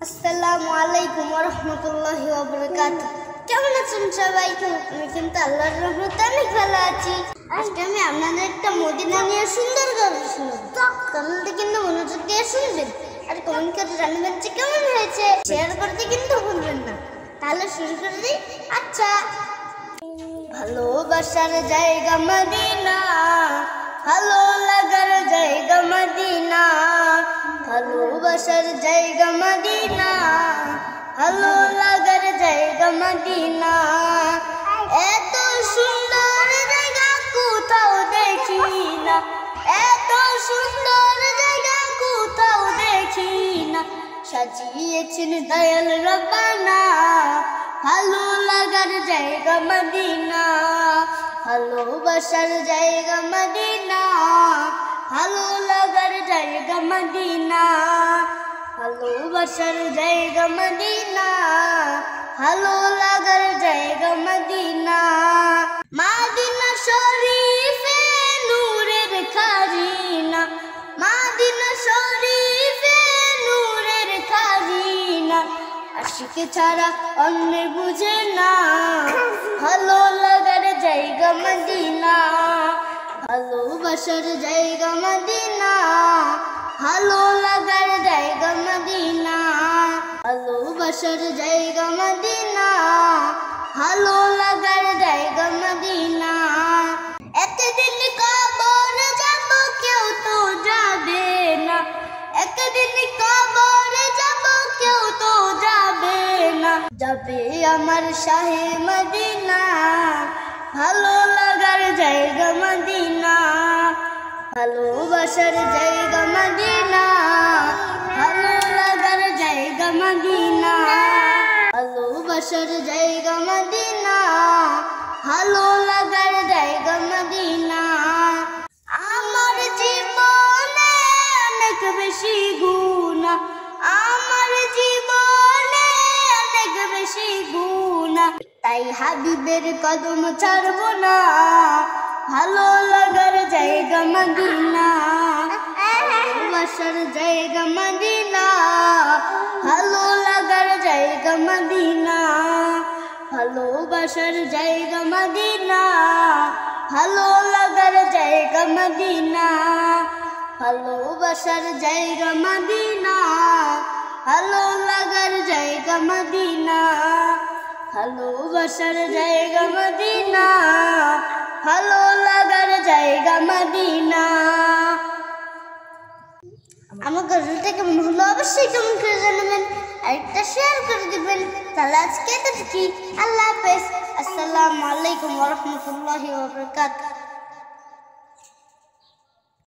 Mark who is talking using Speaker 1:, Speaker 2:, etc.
Speaker 1: আসসালামু আলাইকুম ওয়া রাহমাতুল্লাহি ওয়া বারাকাতুহু। কেমন আছেন সবাই? আমি কিন্তু আল্লাহর রহমতে অনেক ভালো আছি। আজকে আমি আপনাদের একটা মদিনা নিয়ে সুন্দর গল্প শোনাবো। তাহলে কিন্তু মনোযোগ দিয়ে শুনবেন আর কমেন্ট করে জানাবেন যে কেমন হয়েছে। শেয়ার করতে কিন্তু ভুলবেন না। তাহলে শুরু করে দিই। আচ্ছা, ভালোবাসার জায়গা মদিনা, ভালো লাগার জায়গা মদিনা, ভালোবাসার জায়গা মদিনা, ভালো লাগার জায়গা মদিনা। এত সুন্দর জায়গা কোথাও দেখি না, এত সুন্দর জায়গা কোথাও দেখি না। সাজিয়েছেন দয়াল রব্বানা, ভালো লাগার জায়গা মদিনা, ভালোবাসার জায়গা মদিনা, ভালো লাগার জায়গা মদিনা, ভালোবাসার জায়গা মদিনা, ভালো লাগার জায়গা মদিনা। মদিনা শরীফে নূরের খাজিনা, মদিনা শরীফে নূরের খাজিনা। আশিক ছাড়া অন্য বুঝে না, ভালো লাগার জায়গা মদিনা, ভালোবাসার জায়গা মদিনা, ভালো লাগার জায়গা মদিনা, ভালোবাসার জায়গা মদিনা, ভালো লাগার জায়গা মদিনা। একদিন কবর যাব কেউ তো যাবে না, একদিন কবর যাব কেউ তো যাবে না। যাবে আমার শাহে মদিনা, ভালো লাগার জায়গা মদিনা, ভালোবাসার জায়গা মদিনা, ভালো লাগার জায়গা মদিনা, ভালোবাসার জায়গা মদিনা, ভালো লাগার জায়গা মদিনা। আমার জীবনে অনেক বেশি গুনাহ, আমার জীবনে অনেক বেশি গুনাহ, তাই হাবিবের কদম ছাড়বো না, ভালো লাগার জায়গা মদিনা, ভালোবাসার জায়গা মদিনা, ভালো লাগার জায়গা মদিনা, ভালোবাসার জায়গা মদিনা, ভালো লাগার জায়গা মদিনা, ভালোবাসার জায়গা মদিনা, ভালো লাগার জায়গা মদিনা, ভালোবাসার জায়গা মদিনা, ভালো লাগার জায়গা মদিনা। আমার গল্পটা কেমন হলো অবশ্যই কমেন্ট করে জানাবেন আর একটা শেয়ার করে দিবেন। তাহলে আজকে এটা কি, আল্লাহ হাফেজ। আসসালামু আলাইকুম ওয়া রাহমাতুল্লাহি ওয়া বারাকাতুহু।